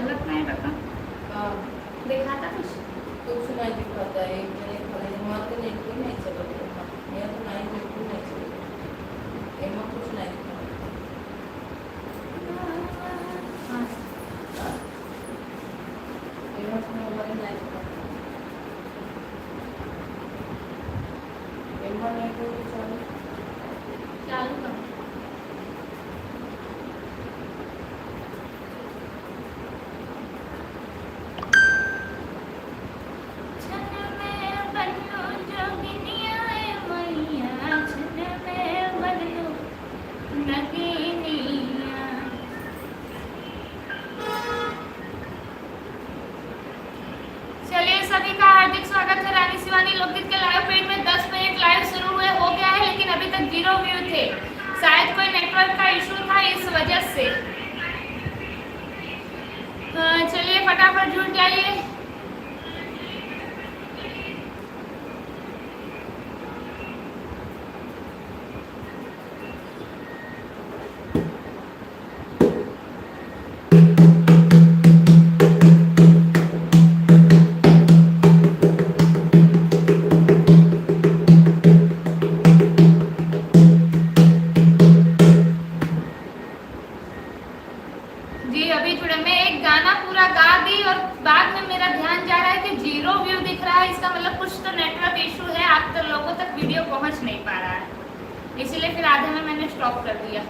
गलत नाही बता हाँ दिखाता कुछ कुछ नहीं दिखाता है मैंने खाली वहाँ तो नेटवर्क नहीं चला मेरा तो नहीं बिल्कुल नहीं चला एमा कुछ नहीं दिखाता हाँ एमा तो मोबाइल नहीं दिखाता एमा नेटवर्क चालू चालू कर चलिए सभी का हार्दिक स्वागत है रानी शिवानी लोकगीत के लाइव पेज में 10 मिनट लाइव शुरू हुए हो गया है, लेकिन अभी तक 0 व्यू थे। शायद कोई नेटवर्क का इशू था इस वजह से। चलिए फटाफट जुड़ जाइए। जी अभी जुड़े, मैं एक गाना पूरा गा दी और बाद में मेरा ध्यान जा रहा है कि 0 व्यू दिख रहा है। इसका मतलब कुछ तो नेटवर्क इशू है, आप तो लोगों तक वीडियो पहुंच नहीं पा रहा है, इसीलिए फिर आधे में मैंने स्टॉप कर दिया।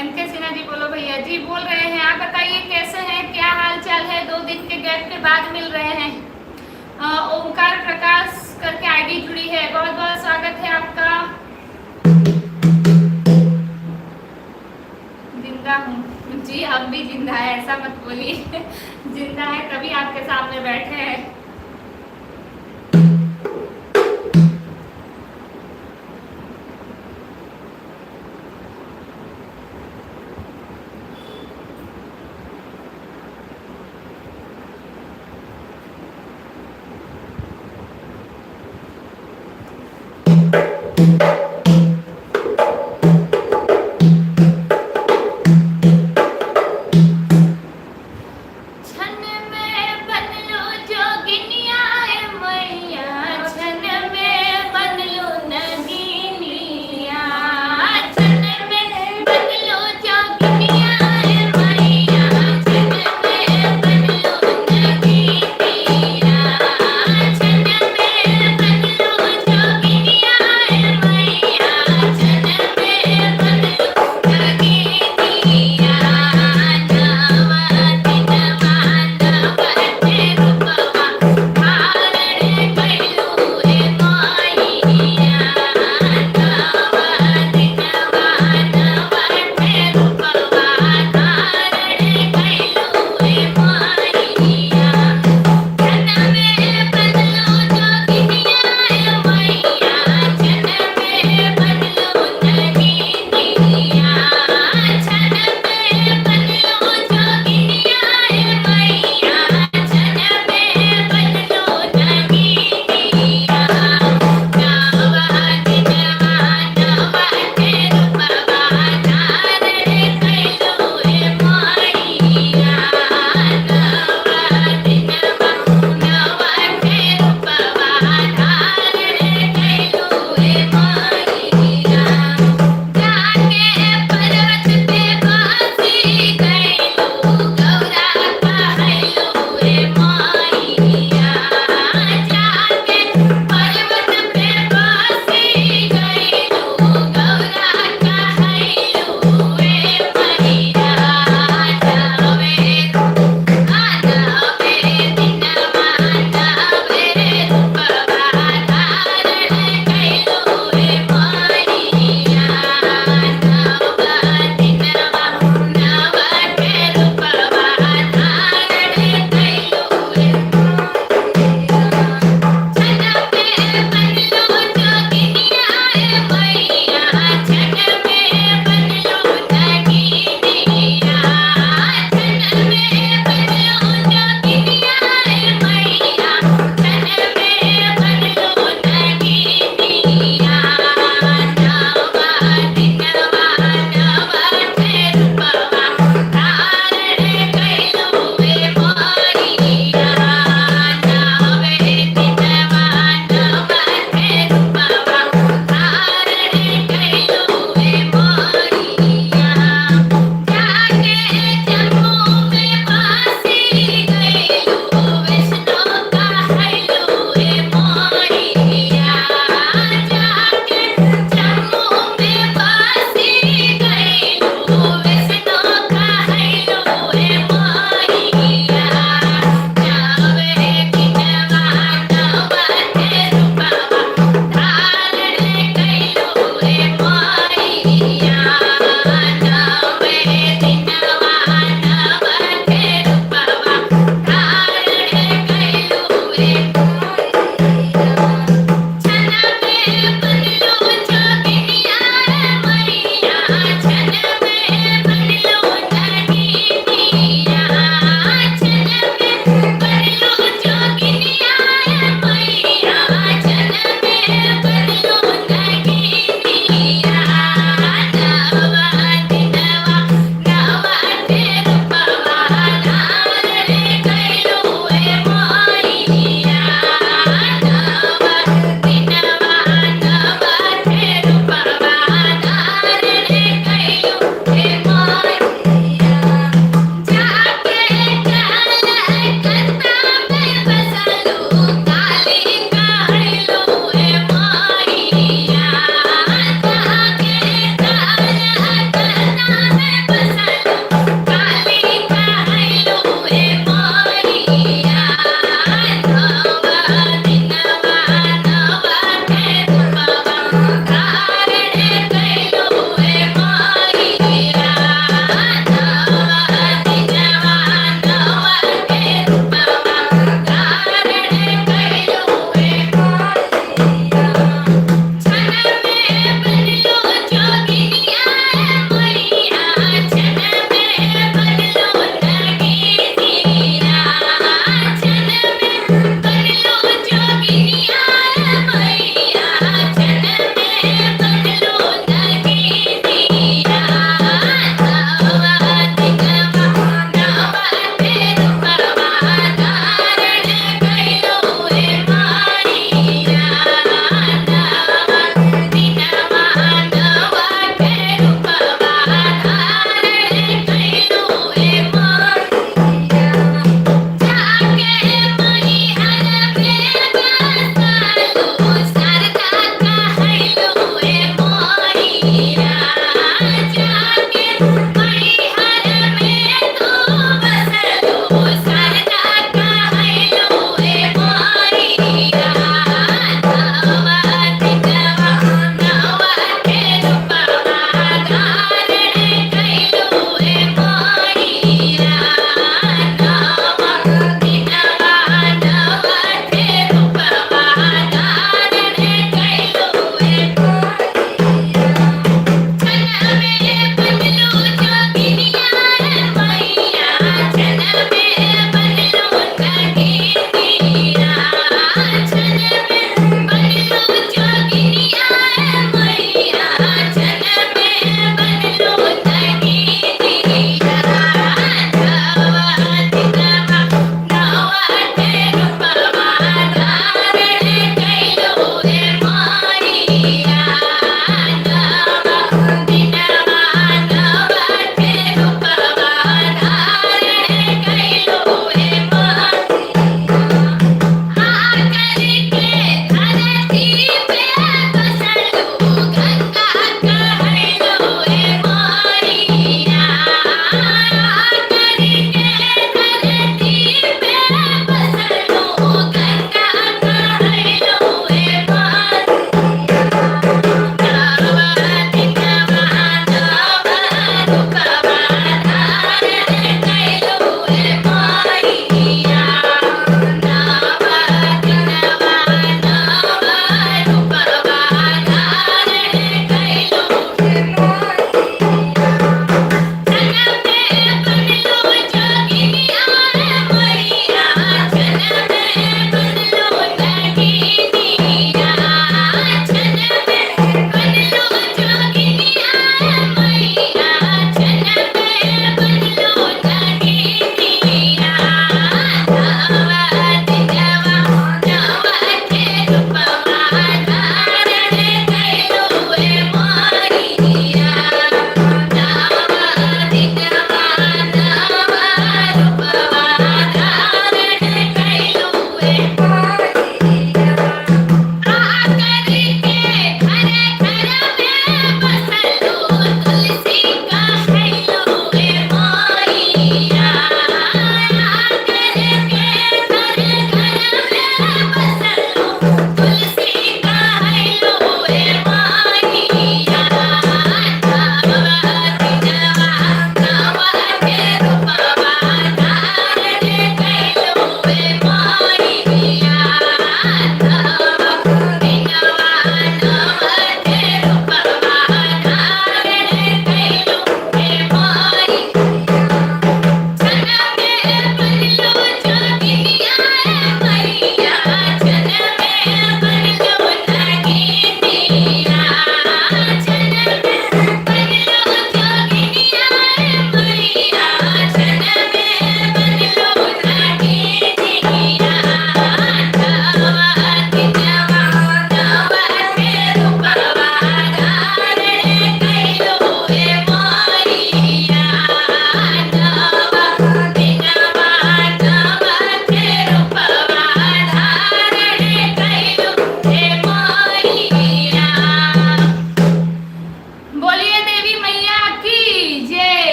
एमके सिन्हा जी बोलो भैया। जी बोल रहे हैं, आप बताइए कैसे हैं, क्या हाल चाल है? 2 दिन के गैप के बाद मिल रहे हैं। ओमकार प्रकाश करके आईडी जुड़ी है, बहुत बहुत स्वागत है आपका। जिंदा हूँ जी, हम भी जिंदा है, ऐसा मत बोलिए जिंदा है तभी आपके सामने बैठे हैं। छन में बन लो जोगिनिया मैया, छन में बन लो नगीनिया, छन में बन लो जोगिनिया मैया, छन में बन लो नगीनिया, छन में बन लो जोगिनिया मैया,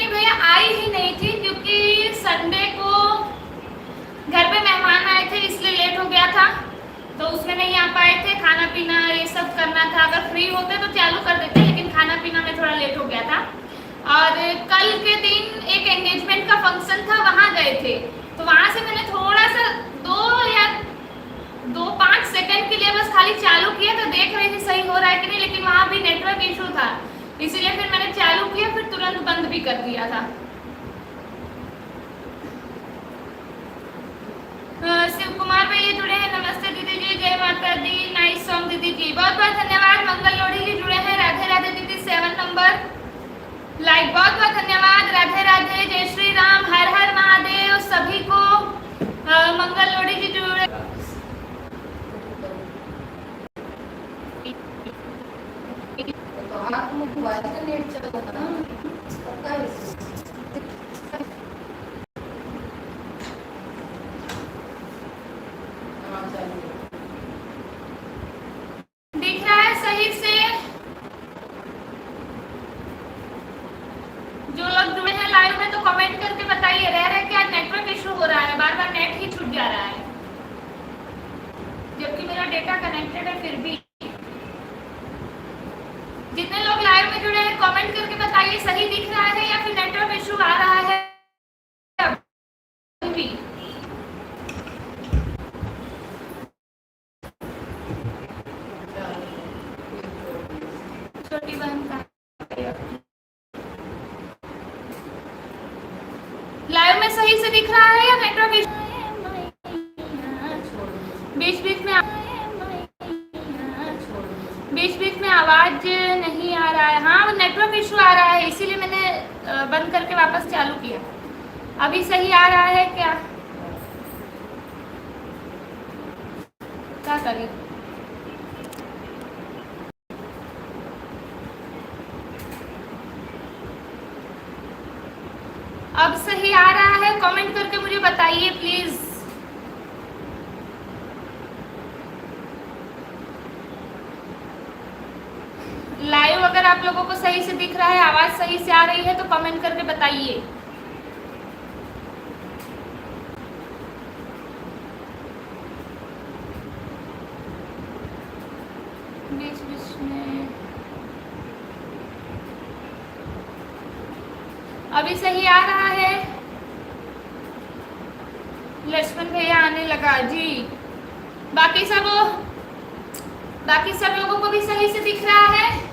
नहीं भैया, आई ही नहीं थी क्योंकि संडे को घर पे मेहमान आए थे इसलिए लेट हो गया था, तो उसमें नहीं आ पाए थे। खाना पीना ये सब करना था, अगर फ्री होते तो चालू कर देते, लेकिन खाना पीना में थोड़ा लेट हो गया था। और कल के दिन एक एंगेजमेंट का फंक्शन था, वहाँ गए थे, तो वहाँ से मैंने थोड़ा सा 2-5 सेकंड के लिए बस खाली चालू किया, तो देख रही थी सही हो रहा है कि नहीं, लेकिन वहाँ भी नेटवर्क इशू था, इसीलिए फिर मैंने चालू किया, फिर तुरंत बंद भी कर दिया था। शिव कुमार भैया जुड़े हैं, नमस्ते दीदी जी, जय माता दी, नाइस सॉन्ग दीदी जी, बहुत बहुत धन्यवाद। मंगल लोढ़ी जी जुड़े हैं, राधे राधे दीदी 7 नंबर लाइक, बहुत बहुत धन्यवाद। राधे राधे, जय श्री राम, हर हर महादेव सभी को। मंगल लोढ़ी जी जुड़े, तो हाथ में मोबाइल का नेट चल रहा था ना, पता है दिख रहा है सही से? जो लोग जुड़े हैं लाइव में तो कमेंट करके बताइए, रह रहे क्या नेटवर्क इशू हो रहा है, बार बार नेट ही छूट जा रहा है, जबकि मेरा डेटा कनेक्टेड है। फिर भी जितने लोग लाइव में जुड़े हैं कमेंट करके बताइए, सही दिख रहा है या फिर नेटवर्क इशू आ रहा है अभी? छोटी बहन का लाइव में सही से दिख रहा है या नेटवर्क इशू? बीच में आवाज नहीं आ रहा है। हाँ, नेटवर्क इशू आ रहा है, इसीलिए मैंने बंद करके वापस चालू किया। अभी सही आ रहा है क्या करें? अब सही आ रहा है? कमेंट करके मुझे बताइए प्लीज। लाइव अगर आप लोगों को सही से दिख रहा है, आवाज सही से आ रही है तो कमेंट करके बताइए। बीच में अभी सही आ रहा है? लक्ष्मण भैया आने लगा जी। बाकी सब लोगों को भी सही से दिख रहा है?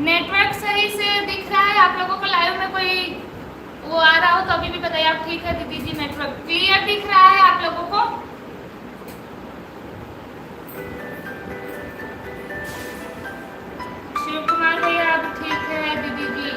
नेटवर्क सही से दिख रहा है आप लोगों को? लाइव में कोई वो आ रहा हो तो अभी भी बताइए आप। ठीक है दीदी जी, नेटवर्क क्लियर दिख रहा है आप लोगों को? शिव कुमार भैया अब ठीक है दीदी जी।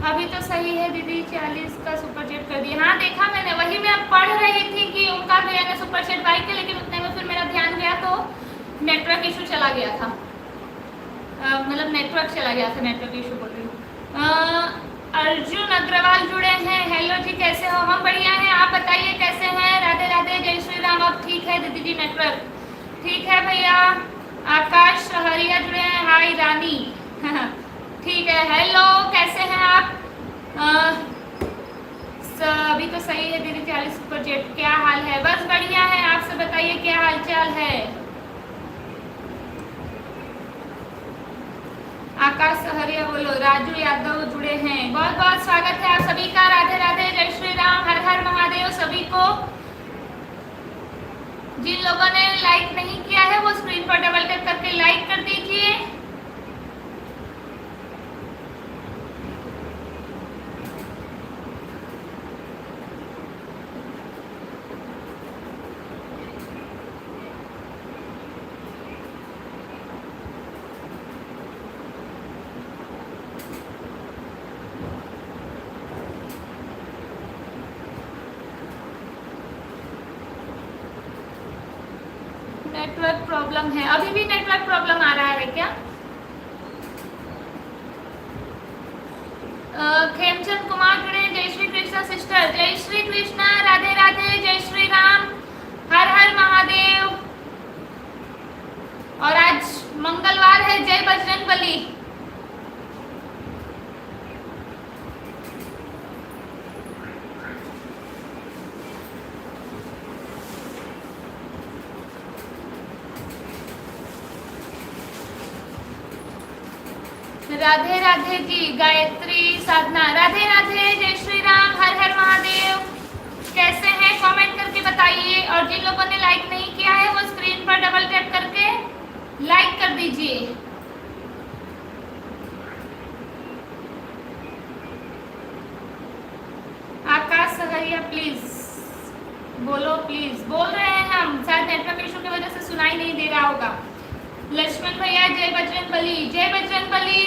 अभी तो सही है दीदी, 40 का सुपर चैट कर दिया। हाँ देखा मैंने, वही मैं पढ़ रही थी कि उनका भैया ने सुपर चैट बाई किया, लेकिन उतने में फिर मेरा ध्यान गया तो नेटवर्क इशू चला गया था। मतलब नेटवर्क चला गया था, नेटवर्क इशू बोल रही हूँ। अर्जुन अग्रवाल जुड़े हैं, हेलो जी, कैसे हो? हम बढ़िया हैं, आप बताइए कैसे हैं? राधे राधे, जय श्री राम। अब ठीक है दीदी जी, नेटवर्क ठीक है भैया। आकाश हरिया जुड़े हैं, हाय रानी ठीक है, हेलो कैसे हैं आप? अभी तो सही है दीदी, 40 सुपर चैट। क्या हाल है? बस बढ़िया है, आपसे बताइए क्या हाल चाल है? आकाश सहरिया बोलो। राजू यादव जुड़े हैं, बहुत बहुत स्वागत है आप सभी का। राधे राधे, जय श्री राम, हर हर महादेव सभी को। जिन लोगों ने लाइक नहीं किया है वो स्क्रीन पर डबल टैप करके लाइक कर दीजिए। नेटवर्क प्रॉब्लम है। अभी भी नेटवर्क प्रॉब्लम आ रहा है क्या? खेमचंद कुमार जुड़े, जय श्री कृष्ण सिस्टर, जय श्री कृष्ण, राधे राधे, जय श्री राम, हर हर महादेव। और आज मंगलवार है, जय बजरंग बली। राधे राधे जी, गायत्री, साधना, राधे राधे, जय श्री राम, हर हर महादेव। कैसे हैं कमेंट करके बताइए। और जिन लोगों ने लाइक नहीं किया है वो स्क्रीन पर डबल टैप करके लाइक कर दीजिए। आकाश सहरिया प्लीज बोलो, प्लीज बोल रहे हैं हम, शायद नेटवर्क इशू की वजह से सुनाई नहीं दे रहा होगा। लक्ष्मण भैया, जय बजरंग बली, जय बजरंग बली।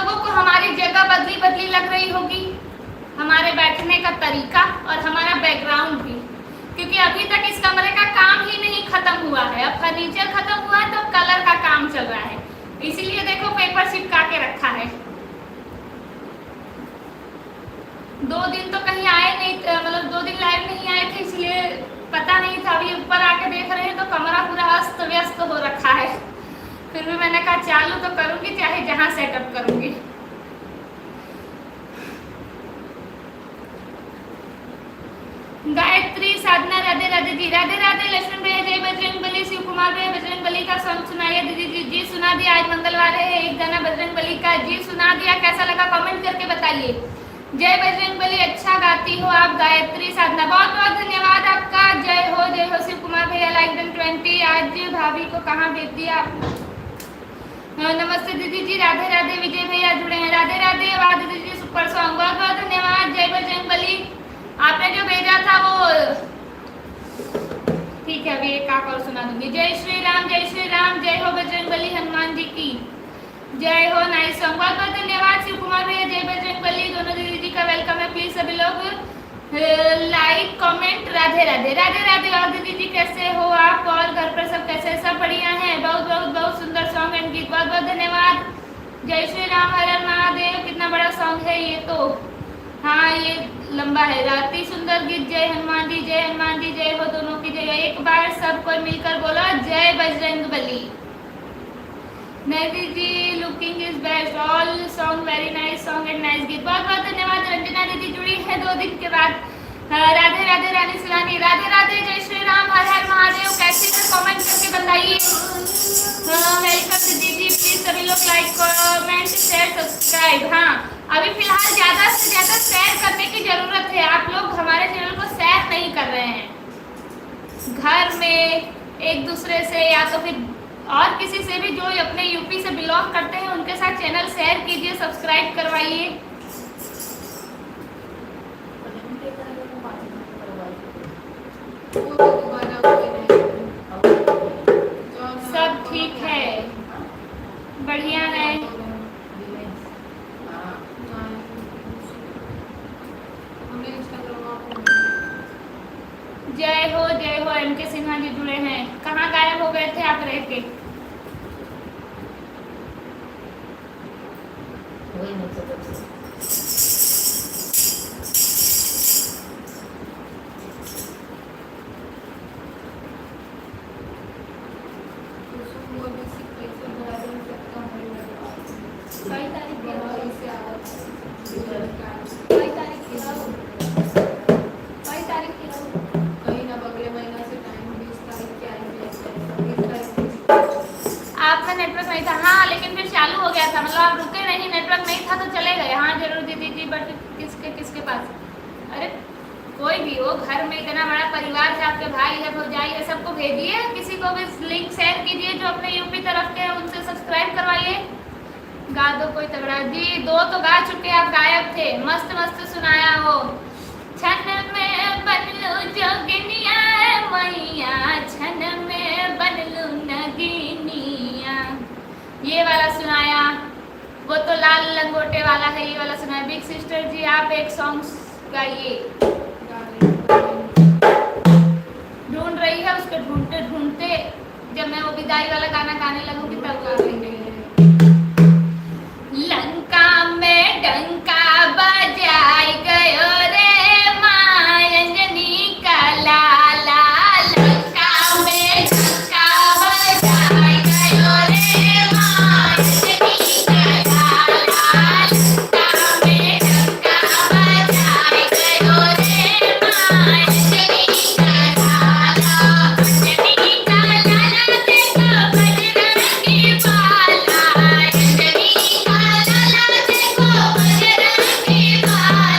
लोगों को हमारी जगह बदली बदली लग रही होगी, हमारे बैठने का तरीका और हमारा बैकग्राउंड भी, क्योंकि अभी तक इस कमरे का काम ही नहीं खत्म हुआ है। अब फर्नीचर खत्म हुआ है तो कलर का काम चल रहा है, इसीलिए देखो पेपर चिपका के रखा है। 2 दिन तो कहीं आए नहीं, मतलब 2 दिन लाइव नहीं आए थे, इसलिए पता नहीं था। अभी ऊपर आके देख रहे हैं तो कमरा पूरा अस्त व्यस्त हो रखा है। फिर भी मैंने कहा चालू तो करूंगी, चाहे जहां सेटअप करूंगी। गायत्री, साधना, राधे राधे जी, राधे राधे। लक्ष्मण भैया जय बजरंग बली। शिव कुमार भैया बजरंग बली का सॉन्ग सुनाइए दीदी जी। जी सुना दिया, आज मंगलवार है, एक गाना बजरंग बली का जी सुना दिया। कैसा लगा कमेंट करके बताइए। जय बजरंग बली, अच्छा गाती हो आप गायत्री। साधना, बहुत बहुत धन्यवाद आपका। जय हो शिव कुमार भैया। लाइक 20। आज भाभी को कहाँ भेज दिया आप? नमस्ते दीदी जी, राधे राधे। विजय भैया जुड़े हैं, राधे राधे। वाह दीदी जी, सुपर सॉन्ग, बहुत बहुत धन्यवाद। जय बजरंग बली। आपने जो भेजा था वो ठीक है, अभी एक और सुना दूंगी। जय श्री राम, जय श्री राम। जय हो बजरंग बली, हनुमान जी की जय हो। नाइस सॉन्ग, बहुत बहुत धन्यवाद शिव कुमार भैया। जय बजरंग बली। दोनों दीदी जी का वेलकम है। प्लीज सभी लोग लाइक कमेंट राधे राधे। राधे राधे। और दीदी जी कैसे हो आप, और घर पर सब कैसे? सब बढ़िया हैं। बहुत बहुत बहुत सुंदर सॉन्ग एंड गीत, बहुत बहुत धन्यवाद। जय श्री राम, हर हर महादेव। कितना बड़ा सॉन्ग है ये तो, हाँ ये लंबा है। राती सुंदर गीत। जय हनुमान जी, जय हनुमान जी। जय हो दोनों की जय। एक बार सब कोई मिलकर बोला जय बजरंग बली। नैदी जी, looking is best. All song very nice song and nice गीत, बहुत बहुत धन्यवाद। रंजना दीदी जुड़ी है 2 दिन के बाद। राधे राधे। रानी सिलानी, राधे राधे। जय श्री राम, हर हर महादेव। कैसे हैं कमेंट करके बताइए। वेलकम दीदी जी। प्लीज सभी लोग लाइक कमेंट शेयर सब्सक्राइब। हाँ, अभी फिलहाल ज्यादा से ज्यादा शेयर करने की जरूरत है। आप लोग हमारे चैनल को शेयर नहीं कर रहे हैं। घर में एक दूसरे से या तो फिर और किसी से भी जो अपने यूपी से बिलोंग करते हैं उनके साथ चैनल शेयर कीजिए, सब्सक्राइब करवाइए। सब ठीक है, बढ़िया है। जय हो MK सिन्हा जी जुड़े हैं। कहाँ गायब हो गए थे आप रह के? आपका नेटवर्क नहीं था? हाँ, लेकिन फिर चालू हो गया था, मतलब आप रुके नहीं, नेटवर्क नहीं था तो चले गए। हाँ जरूर दीदी जी, बट किसके पास? अरे कोई भी हो, घर में इतना बड़ा परिवार है, आपके भाई है, भौजाई है, सबको भेजिए। किसी को भी लिंक शेयर कीजिए जो अपने यूपी तरफ के हैं, उनसे सब्सक्राइब करवाइए। गा दो कोई तगड़ा। जी 2 तो गा चुके, आप गायब थे। मस्त मस्त सुनाया हो। छन में बनलू जोगिनिया मैया, छन में बनलू नगिनिया, ये वाला सुनाया। वो तो लाल लंगोटे वाला है, ये वाला सुनाया। बिग सिस्टर जी आप एक सॉन्ग गाइए। ढूंढ रही है, उसको ढूंढते ढूंढते जब मैं वो विदाई वाला गाना गाने लगूंगी तब गा देंगे। लंका में डंका बजाई गयो रे माँ अंजनी का लाला, लंका में डंका बजाई गयो रे माँ अंजनी का लाला, लंका में डंका बजाई गयो रे माँ अंजनी का लाला, अंजनी का लाला देखो बजरंगी बाला, अंजनी का लाला देखो बजरंगी बाला।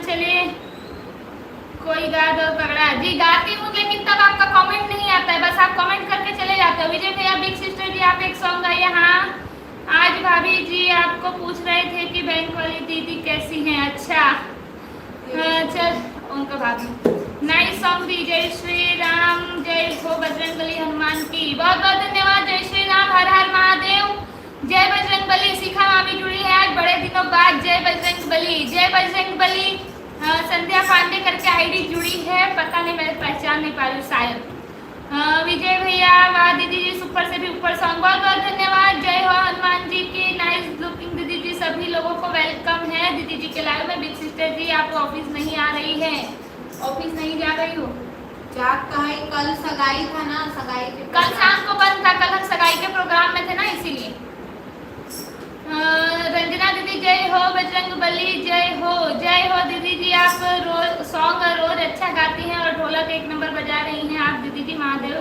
चलिए कोई गा दो पगड़ा जी, गाती हूँ लेकिन तब आपका कमेंट नहीं आता है, बस आप कमेंट करके चले जाते हो। विजय भैया बिग सिस्टर जी आप एक सॉन्ग गाइए। हाँ आज भाभी जी आपको पूछ रहे थे कि बैंक वाली दीदी कैसी हैं। अच्छा चल उनका भाभी नाइस सॉन्ग दी। जय श्री राम, जय हो बजरंगबली हनुमान की। बहुत बहुत धन्यवाद। जय श्री राम, हर हर महादेव। जय बजरंगबली। शिखा मामी जुड़ी है आज बड़े दिनों बाद। जय बजरंगबली, जय बजरंगबली। संध्या पांडे करके आईडी जुड़ी है, पता नहीं मैं पहचान नहीं पा रही शायद। विजय भैया वाह दीदी जी सुपर से भी ऊपर सॉन्ग। बहुत बहुत धन्यवाद। जय हो हनुमान जी की। नाइस लुकिंग दीदी जी। सभी लोगों को वेलकम है दीदी जी के लाइव में। बिग सिस्टर जी आप ऑफिस नहीं आ रही है, ऑफिस नहीं जा रही हो? जाग का है, कल सगाई था ना, सगाई के कल शाम को बंद था, कल हम सगाई के प्रोग्राम में थे ना इसीलिए। रंजना दीदी जय हो बजरंगबली। जय हो दीदी जी। आप रोज सॉन्ग रोज अच्छा गाती हैं और ढोलक एक नंबर बजा रही हैं आप दीदी जी। Mahadev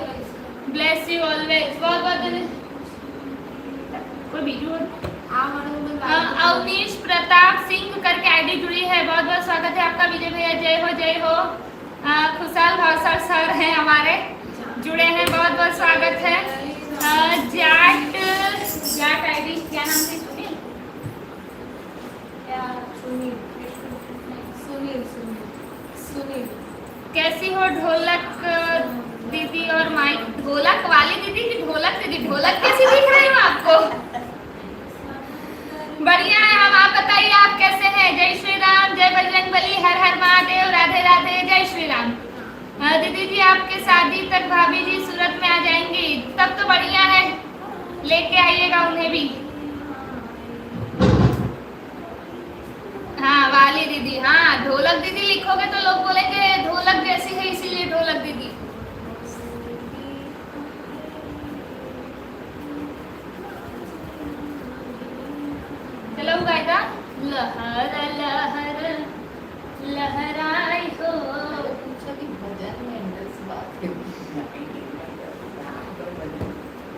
bless you always. बहुत बहुत कोई वीडियो अवनीश प्रताप सिंह करके आईडी जुड़ी है, बहुत बहुत स्वागत है आपका विजय भैया। जय हो। खुशहाल भावसार सर हैं हमारे जुड़े हैं, बहुत बहुत स्वागत है। जाट आईडी क्या नाम थी? सुनील। कैसी हो ढोलक दीदी और माइक? ढोलक वाली दीदी की ढोलक दीदी? ढोलक कैसी दिख रही हूँ आपको? बढ़िया है हम, आप बताइए आप कैसे हैं? जय श्री राम, जय बजरंगबली, हर हर महादेव, राधे राधे, जय श्री राम। दीदी जी आपके शादी तक भाभी जी सूरत में आ जाएंगी, तब तो बढ़िया है, लेके आइएगा उन्हें भी। हाँ वाली दीदी, हाँ ढोलक दीदी लिखोगे तो लोग बोलेंगे ढोलक जैसी है इसीलिए ढोलक दीदी। चलो गायका लहर लहर लहराई हो।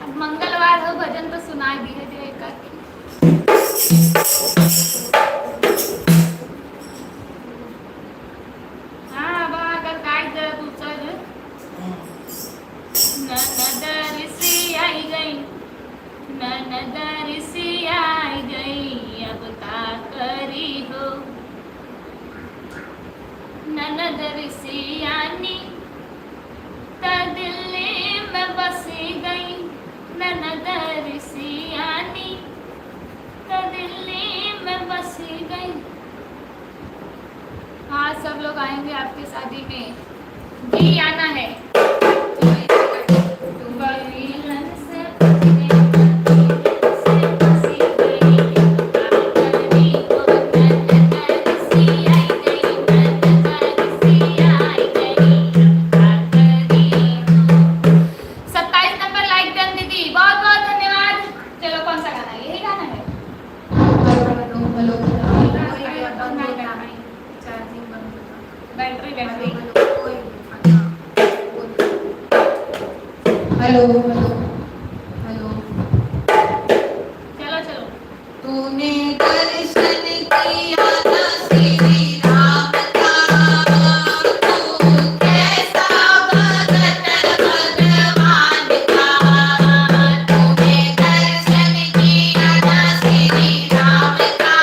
अब मंगलवार हो, भजन तो सुनाई दी है जो एक आई गई अब का करी हो। ननद ऋषियानी त दिल्ली में बसी गई, ननद ऋषियानी त दिल्ली में बसी सब लोग आएंगे आपकी शादी में, जी आना है। सत्ताईस नंबर लाइक डन दीदी, बहुत बहुत धन्यवाद। चलो कौन सा गाना है, यही गाना है। Battery battery hello hello hello. चलो चलो। तूने दर्शन किया ना श्री राम का, तू कैसा भगत भगवान का। तूने दर्शन किया ना श्री राम का,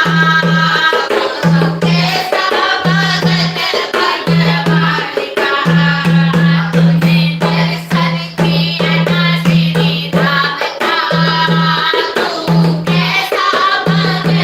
तू कैसा भगत भगवान का। तूने दर्शन किया ना श्री राम का, तू कैसा भगत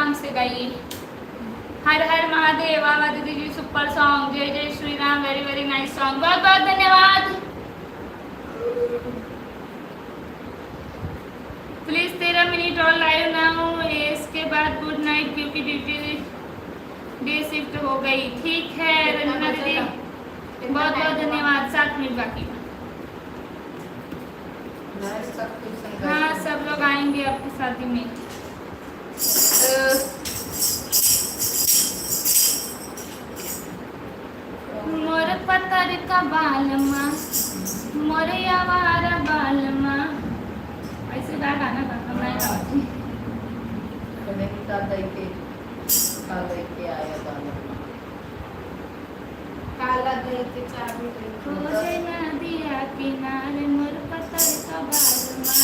आराम से गाइए। हर हर महादेव। आवा दीदी जी सुपर सॉन्ग। जय जय Shri Ram. Very very nice song. बहुत बहुत धन्यवाद। प्लीज 13 मिनट और लाइव ना हो, इसके बाद गुड नाइट क्योंकि ड्यूटी डे शिफ्ट हो गई। ठीक है रंजना दीदी, बहुत बहुत धन्यवाद। 7 मिनट बाकी। हाँ सब लोग आएंगे आपकी शादी में। मोर पतर का बालमा, मोर आवारा बालमा, ऐसे गा गाना गाना मैं गाती। काला दही के चाबी खोजे नदिया किनारे मोर पतर का बालमा।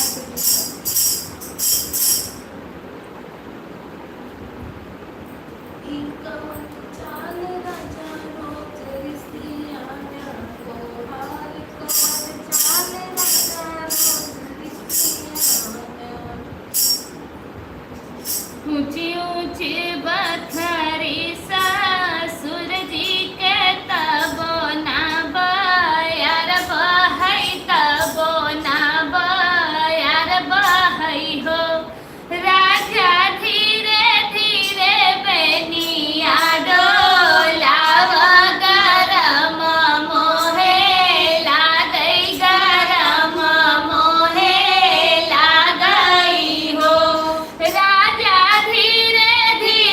ऊंची ऊंची बखरी ससुर जी के तबो ना बयार बहई, तबो ना बयार बहई हो। राजा धीरे धीरे बेनिया डोलाव, गरम मोहे लागई, गरम मोहे लागई हो। राजा धीरे धीरे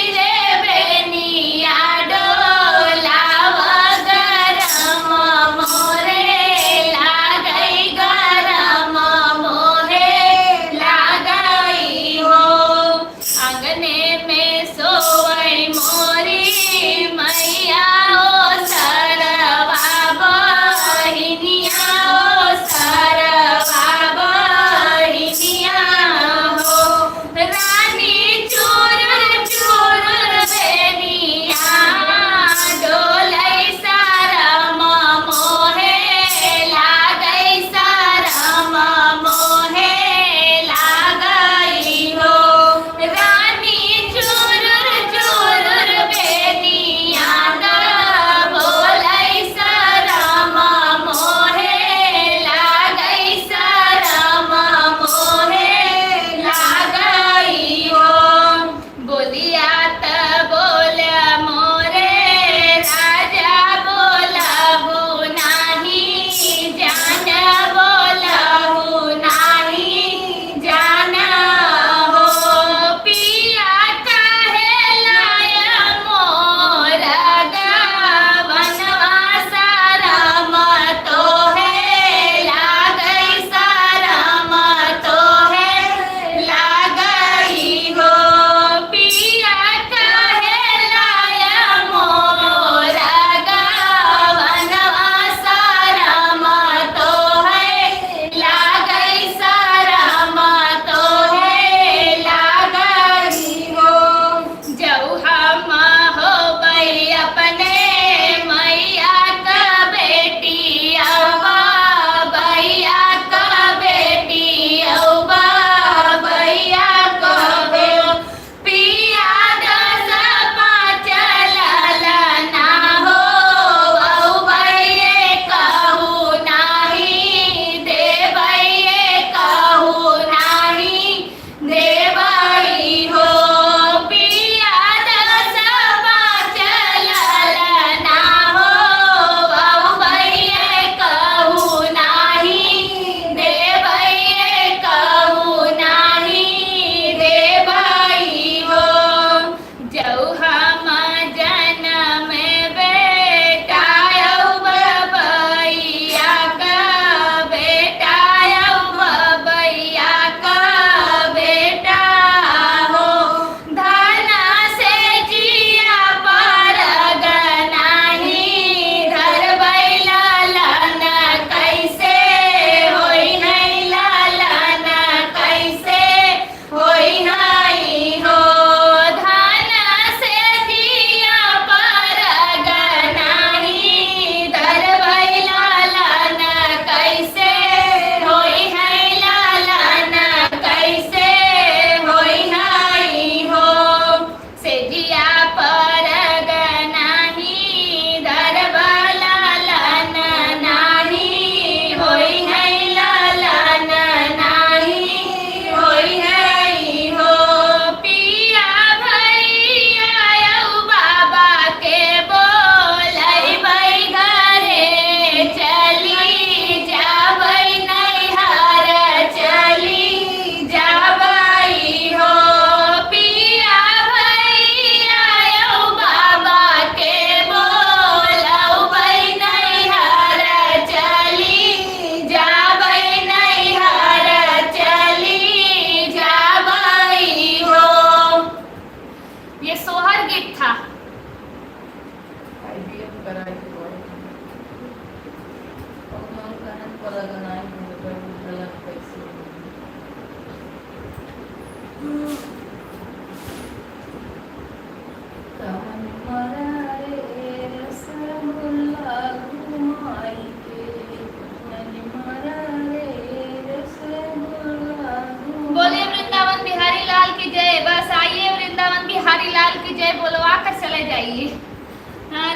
लाल की जय बोलवा कर चले जाइए।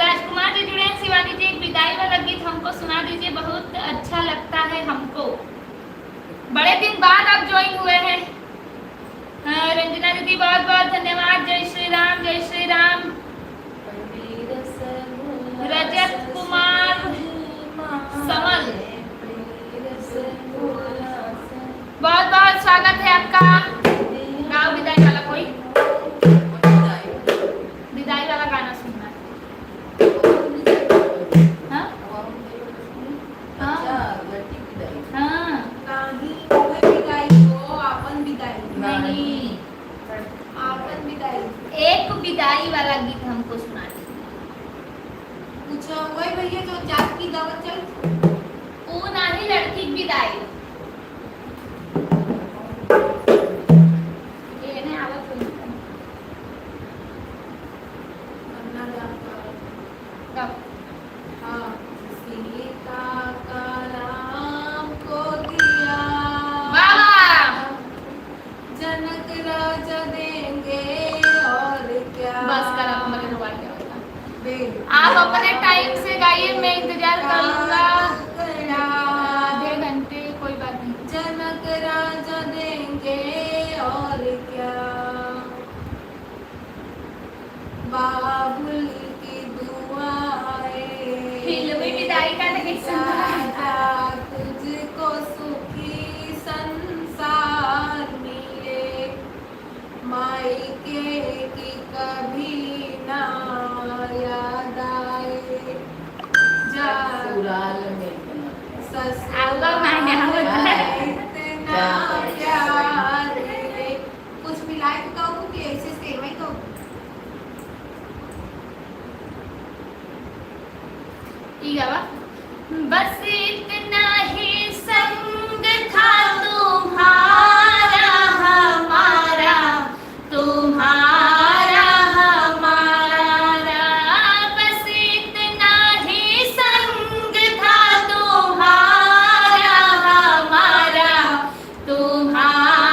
राजकुमार जी जुड़े हैं। शिवानी जी एक विदाई वाला गीत हमको सुना दीजिए, बहुत अच्छा लगता है हमको। बड़े दिन बाद आप ज्वाइन हुए हैं। रंजना दीदी बहुत बहुत धन्यवाद। जय श्री राम, जय श्री राम। रजत कुमार समल बहुत बहुत स्वागत है आपका। गाओ विदाई वाला कोई विदाई वाला गाना सुनना है। हाँ? हाँ। हाँ। नाही कोई विदाई हो, आपन विदाई नहीं, आपन विदाई एक विदाई वाला गीत हमको सुना दीजिए। कुछ वही भैया जो जात की दावत चल वो नाही लड़की की विदाई। ये ने आवत हुई करना जाता कब? हाँ सीता का राम को दिया वाह! जनक राजा देंगे और क्या बस कर आप मगर रुआ क्या होता। बे आप अपने टाइम से गाइए, मैं इंतजार कर लूंगा आधे घंटे, कोई बात नहीं। जनक राजा देंगे और क्या बाबुल की दुआएं फिल्मी विदाई का नहीं सुना। राजा तुझको सुखी संसार मिले मायके की कभी ना याद आए ससुराल में आऊंगा मैं यहाँ इतना प्यार मिले कुछ मिलाए तो कहूँ कि ऐसे सेम ही कहूँ ठीक है बा? बस इतना ही संग था तुम्हारा हमारा, तुम्हारा हमारा। बस इतना ही संग था तुम्हारा हमारा, तुम्हारा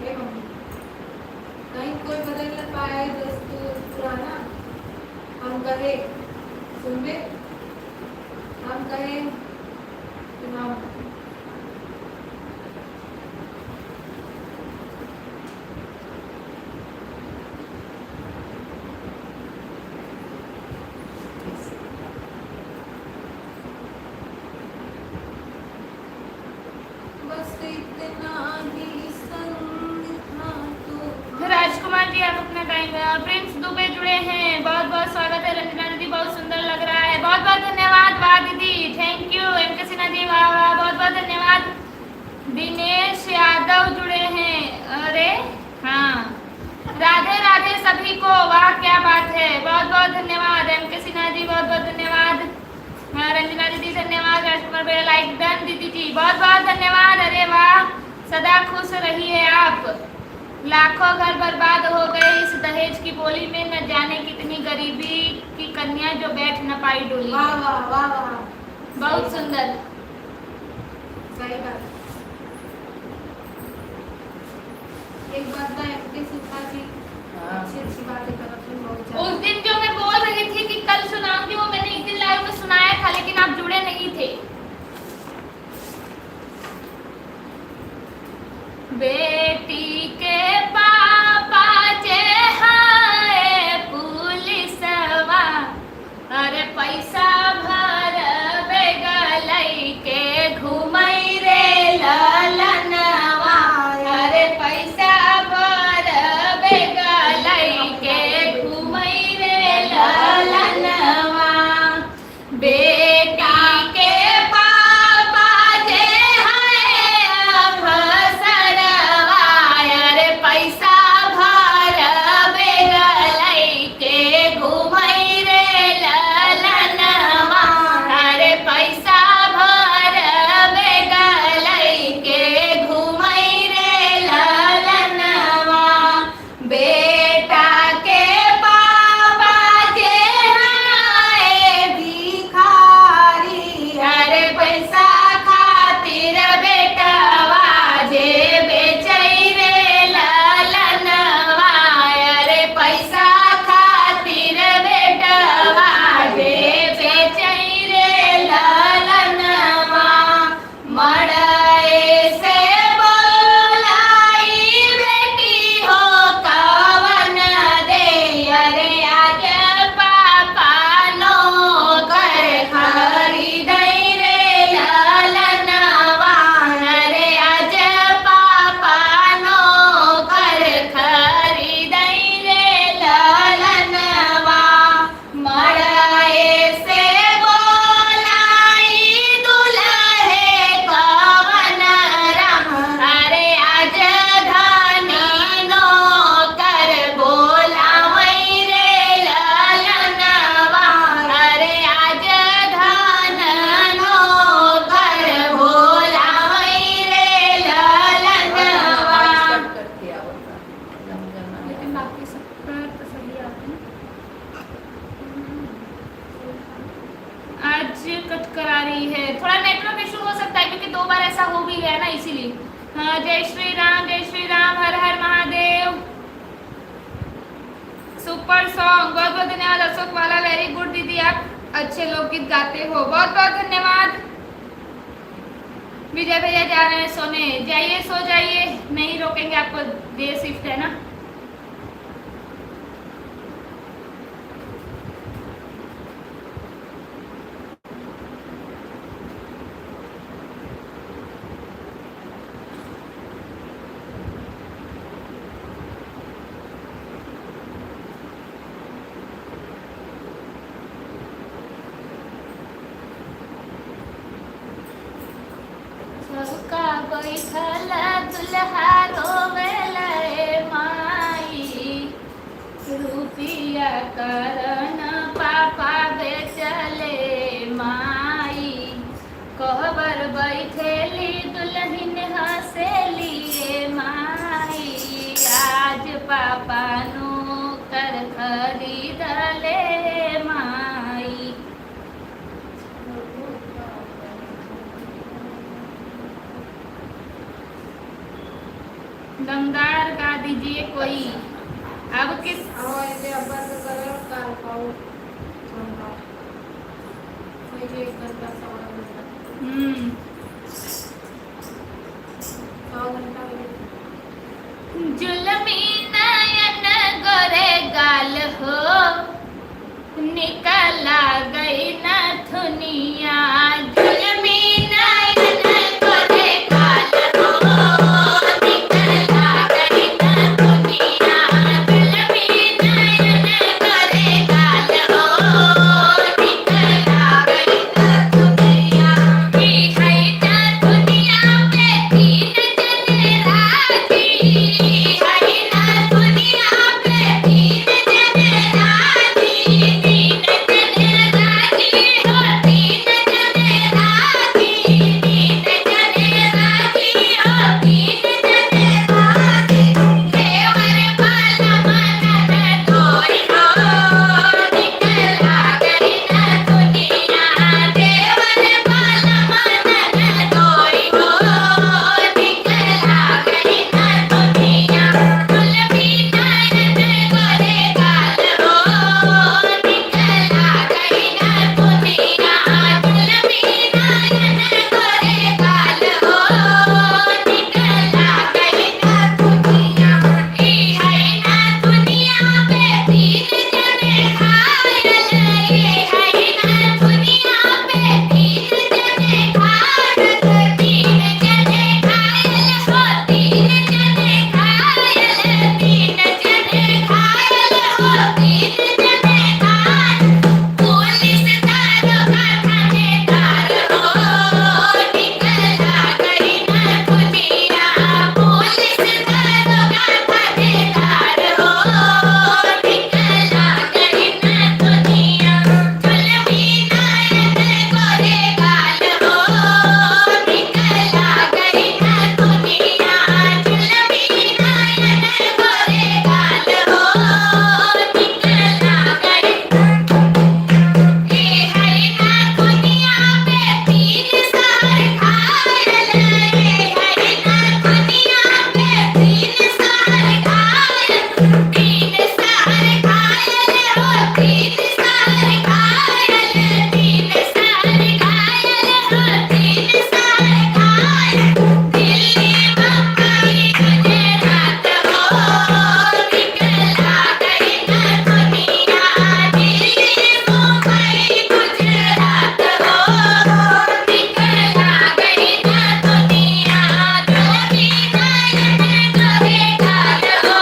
हे मम्मी कहीं कोई बदल न पाए दस्तूर पुराना हम कहे सुन बे हम कहे सुनाओ बस इतना ही संग था तो राजकुमार जी आप अपना टाइम प्रिंस दुबे जुड़े हैं, बहुत बहुत स्वागत है। रंजना दीदी बहुत सुंदर लग रहा है, बहुत बहुत धन्यवाद। वाह दीदी थैंक यू। एम के सिन्हा जी वाह वाह बहुत बहुत धन्यवाद। दिनेश यादव जुड़े हैं, अरे हाँ राधे राधे सभी को, वाह क्या बात है, बहुत बहुत धन्यवाद। एम के सिन्हा जी बहुत बहुत धन्यवाद। रंजना दीदी धन्यवाद। राजकुमार भैया लाइक डन। दीदी जी बहुत बहुत धन्यवाद। अरे वाह सदा खुश रहिए आप। लाखों घर बर्बाद हो गए इस दहेज की बोली में, न जाने कितनी गरीबी की कन्या जो बैठ न पाई डोली। वाह वाह वाह वाह बहुत सुंदर। सही बात। एक बात ना एमके सिन्हा जी अच्छी अच्छी बातें करते हैं बहुत उस ज्यादा। दिन जो मैं बोल रही थी कि कल सुनाऊंगी, वो मैंने एक दिन लाइव में सुनाया था, लेकिन आप जुड़े नहीं थे। बेटी के पापा जे हाय पुलिसवा, अरे पैसा भर बेगलई के घुमई रे ललनवा, अरे पैसा भर बेगलई के घुमई रे ललनवा। बेटा के पापा जे हाय अफसरवा, अरे पैसा भर बेगलई के घुमई रे ललनवा, अरे पैसा भर बेगलई के घुमई रे ललनवा। बेटा के पापा जे हाय भिखारी, अरे पैसा खातिर बेटवा जे बेचई रे ललनवा, अरे पैसा खातिर बेटवा जे बेचई रे ललनवा। मड़ई से बोलाई बेटी हो कवन दे, अरे आज पापा नौकर खरीदई रे ललनवा, अरे आज पापा नौकर खरीदई रे ललनवा। मड़ई से बोलाई दुल्हे कवन राम, अरे आज धनी नौकर बोलावई रे ललनवा, अरे आज धन नौकर बोलावई रे ललनवा। लेकिन बाकी सब पर तसल्ली आती है। आज कट करा रही है, थोड़ा नेटवर्क इशू हो सकता है क्योंकि 2 बार ऐसा हो भी गया ना, इसीलिए। हाँ जय श्री राम, हर हर महादेव। सुपर सॉन्ग, बहुत बहुत धन्यवाद अशोक वाला, वेरी गुड दीदी, आप अच्छे लोकगीत गाते हो, बहुत बहुत धन्यवाद। विजय भैया जा रहे हैं सोने, जाइए सो जाइए, नहीं रोकेंगे आपको, डे शिफ्ट है ना। सबका बैठल दुल्हा रोवेले माई, रुपिया करन पापा बेचले माई। कहबर बैठेली दुल्हन हंसेली माई, आज पापा नौकर खरीदले माई। दमदार गा दीजिए कोई। अब किस अहो इथे अभ्यास करायला काय पाहू समजा म्हणजे 1 घंटा सवा घंटा हम्म 6 घंटा वगैरे जुलमी नयन गोरे गाल हो, निकला गई न थुनिया। जुलमी नयन गोरे गाल हो, निकला गई न थुनिया। जुलमी नयन गोरे गाल हो, निकला गई न थुनिया। की है न दुनिया पे तीन जने राजी, है न दुनिया पे तीन जने राजी। तीन जने राजी हो, तीन जने राजी। तीन जने राजी हो, तीन जने राजी। देवर बाला मन तोरी हो, निकला गई न दुनिया। देवर बाला मन तोरी हो, निकला गई न दुनिया। जुलमी नयन गोरे गाल हो, निकला गई न दुनिया। जुलमी नयन गोरे गाल हो, निकला गई न दुनिया। ई है न दुनिया पे तीन जने घायल, ये है न दुनिया पे तीन जने घायल। तीन जने घायल हो, तीन जने घायल। तीन जने घायल हो, तीन जने घायल। पुलिस दारोगा थानेदार हो, निकला गई न दुनिया। पुलिस दारोगा थानेदार हो, निकला गई न दुनिया। जुलमी नयन गोरे गाल हो, निकला गई न दुनिया। जुलमी नयन गोरे गाल हो, निकला गई। ये है न दुनिया पे तीन सार घायल, ये है न दुनिया पे तीन सार घायल। तीन सार घायल हो, तीन सार घायल। तीन सार घायल हो, तीन सार घायल। दिल्ली बम्बई गुजरात हो, निकला गई न दुनिया। दिल्ली मुंबई गुजरात हो, निकला गई न दुनिया। जुलमी नयन गोरे गाल हो,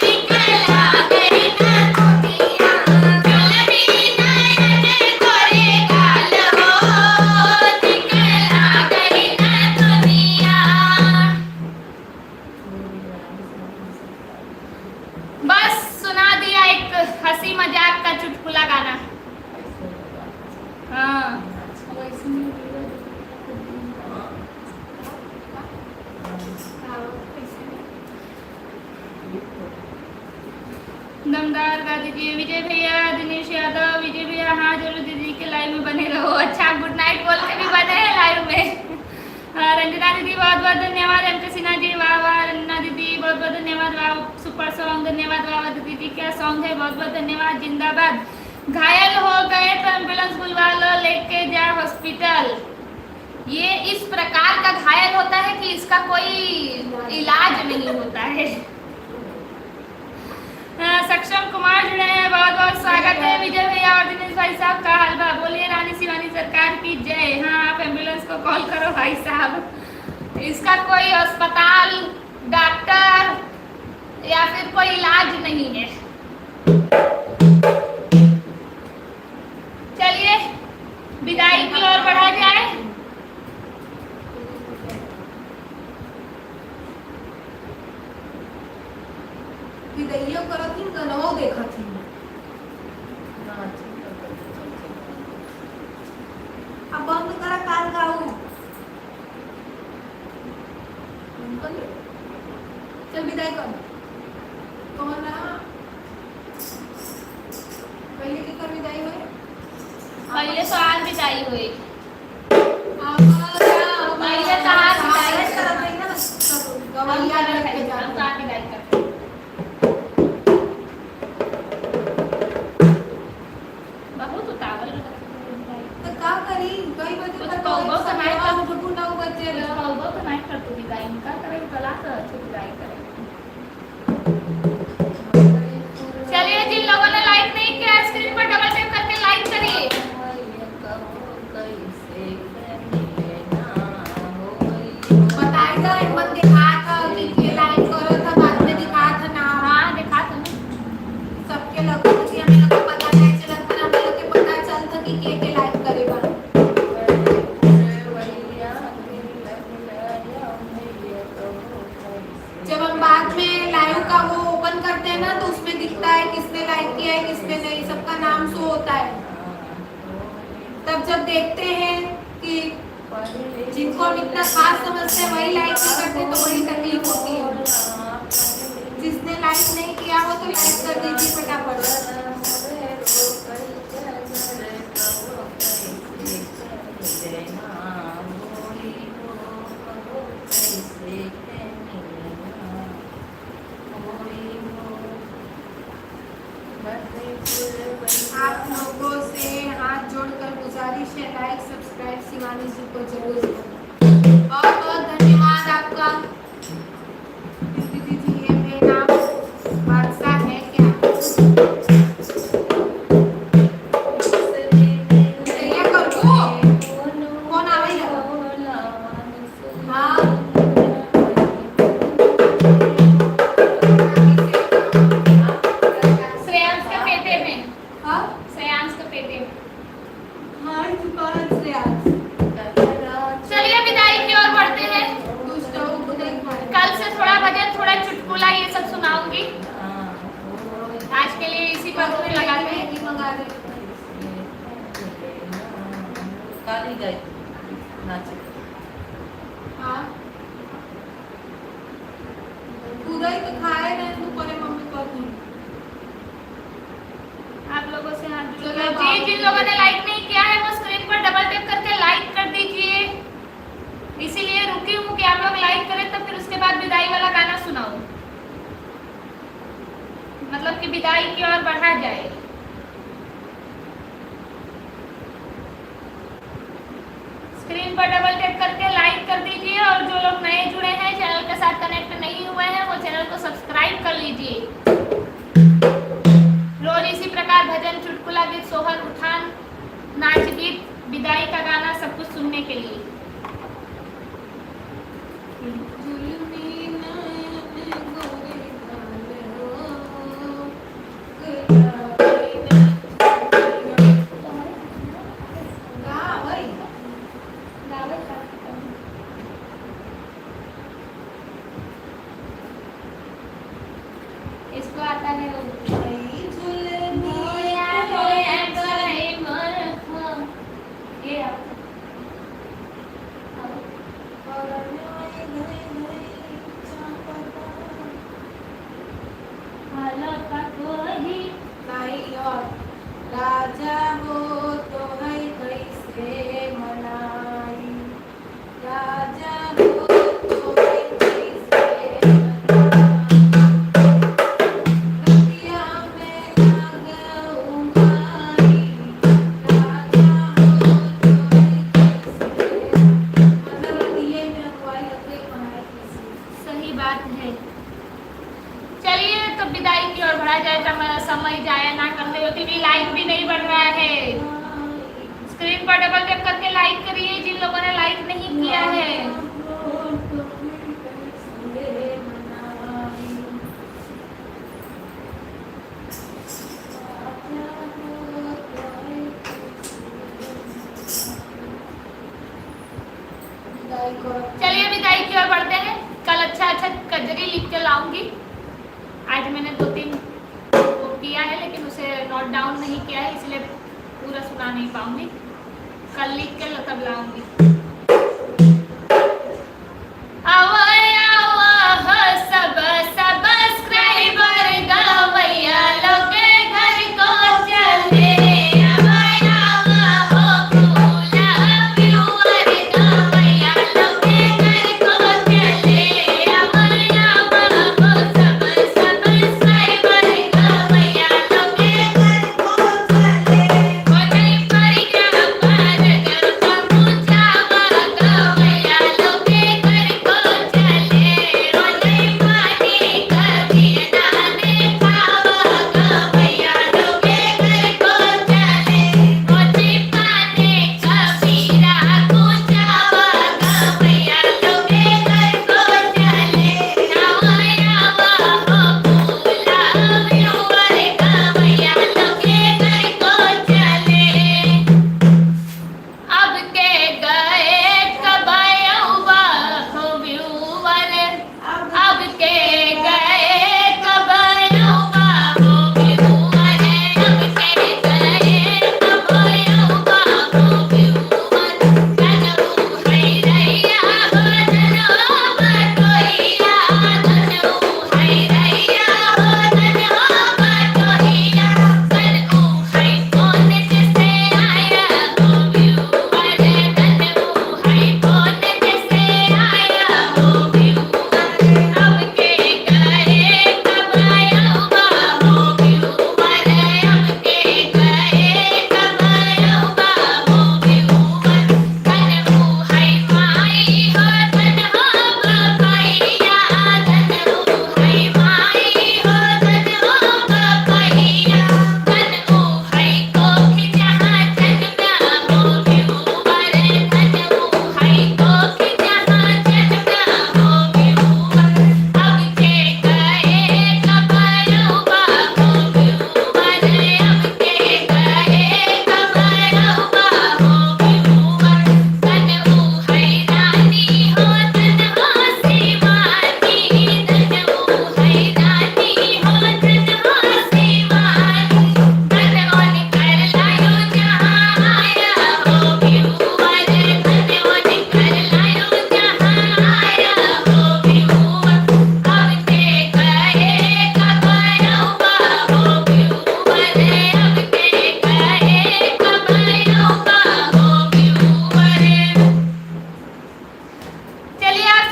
निकला गई न दुनिया। जुलमी नयन गोरे गाल हो, निकला गई न दुनिया। बस सुना दिया एक हंसी मजाक का चुटकुला गाना। हाँ दमदार गा दीजिए विजय भैया, दिनेश यादव। विजय भैया हाँ जरूर दीदी के लाइव में बने रहो। अच्छा गुड नाइट बोल के भी बने हैं लाइव में। रंजना दीदी बहुत बहुत धन्यवाद। एम के सिन्हा जी वाह वाह। रंजना दीदी बहुत बहुत धन्यवाद। वाह सुपर सॉन्ग, धन्यवाद। वाह दीदी क्या सॉन्ग है, बहुत बहुत धन्यवाद। जिंदाबाद। घायल हो गए तो एम्बुलेंस बुलवा लो, लेके जा हॉस्पिटल। ये इस प्रकार का घायल होता है कि इसका कोई इलाज नहीं होता है। सक्षम कुमार जुड़े हैं, बहुत बहुत स्वागत है। विजय भैया और दिनेश भाई साहब का हलवा बोलिए रानी शिवानी सरकार की जय। हाँ आप एम्बुलेंस को कॉल करो भाई साहब। इसका कोई अस्पताल, डॉक्टर या फिर कोई इलाज नहीं है। चलिए विदाई की ओर बढ़ा जाए। विदैयो करत ही गनहो देखत ही अब बंद करा काल गाऊ। चल विदाई कर कौन ना पहले की कर विदाई हुई। पहले तो आज विदाई हुई, अब पहले तो आज विदाई करत है ना सब गवैया लेके जा। बाद में लाइव का वो ओपन करते हैं ना तो उसमें दिखता है किसने लाइक किया है किसने नहीं, सबका नाम शो होता है। तब जब देखते हैं कि जिनको हम इतना खास समझते हैं वही लाइक नहीं करते तो बड़ी तकलीफ होती है। जिसने लाइक नहीं किया वो तो लाइक कर दीजिए फटाफट। आप लोगों से हाथ जोड़कर गुजारिश है, लाइक सब्सक्राइब शिवानी जी को जरूर करें। बहुत बहुत धन्यवाद आपका। दीदी जी ये मेरा नाम बादशाह है क्या? ये कर दो। कौन आवेगा? हाँ श्रेयांश के पेटे में, हाँ श्रेयांश के पेटे में। हाँ दुकान से आज चलिए विदाई की ओर बढ़ते हैं। दुष्ट हो खुद ही खाए। कल से थोड़ा भजन, थोड़ा चुटकुला ये सब सुनाऊंगी। आज के लिए इसी पर रोक लगाते हैं। मैगी मंगा दे। काली गाय नाचे हाँ खुद ही तो खाए रहे तो परे मम्मी कर दूँ। आप लोगों से हाथ चलो जोड़ बाप जी, जिन लोगों ने लाइक नहीं किया है वो स्क्रीन पर डबल टैप करके लाइक कर दीजिए। इसीलिए रुकी हूँ कि आप लोग लाइक करें तो फिर उसके बाद विदाई वाला गाना सुनाऊं, मतलब कि विदाई की ओर बढ़ा जाए। स्क्रीन पर डबल टैप करके लाइक कर दीजिए और जो लोग नए जुड़े हैं चैनल के साथ कनेक्ट नहीं हुए हैं वो चैनल को सब्सक्राइब कर लीजिए। रोज इसी प्रकार भजन, चुटकुला गीत, सोहर, उठान, नाच गीत, विदाई का गाना सब कुछ सुनने के लिए। इसको आता है ये नहीं और राजा हो तो है कैसे मनाई, राजा हो तो है कैसे मनाई, रतिया में लगाऊं माई, राजा हो तो है कैसे, मतलब ये में अगुवाई लगती है सही बात है। चलिए तो विदाई की ओर बढ़ा जाए, समय जाया ना करते हो। टीवी लाइक भी नहीं बढ़ रहा है। स्क्रीन पर डबल टैप करके लाइक करिए जिन लोगों ने लाइक नहीं किया है। चलिए विदाई की ओर बढ़ते हैं। कल अच्छा अच्छा कजरी लिख के लाऊंगी। आज मैंने 2-3 वो किया है लेकिन उसे नोट डाउन नहीं किया है इसलिए पूरा सुना नहीं पाऊंगी। कल लिख के तब लाऊंगी। सब सब्सक्राइबर गवैया लोग घर को चले,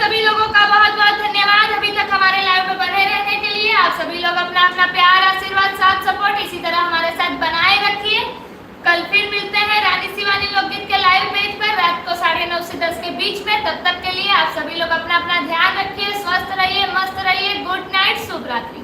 सभी लोगों का बहुत बहुत धन्यवाद अभी तक हमारे लाइव में बने रहने के लिए। आप सभी लोग अपना अपना प्यार, आशीर्वाद, साथ, सपोर्ट इसी तरह हमारे साथ बनाए रखिए। कल फिर मिलते हैं रानी शिवानी लोकगीत के लाइव पेज पर रात को 9:30 से 10 के बीच में। तब तक के लिए आप सभी लोग अपना अपना ध्यान रखिए, स्वस्थ रहिए, मस्त रहिए। गुड नाइट, शुभ रात्रि।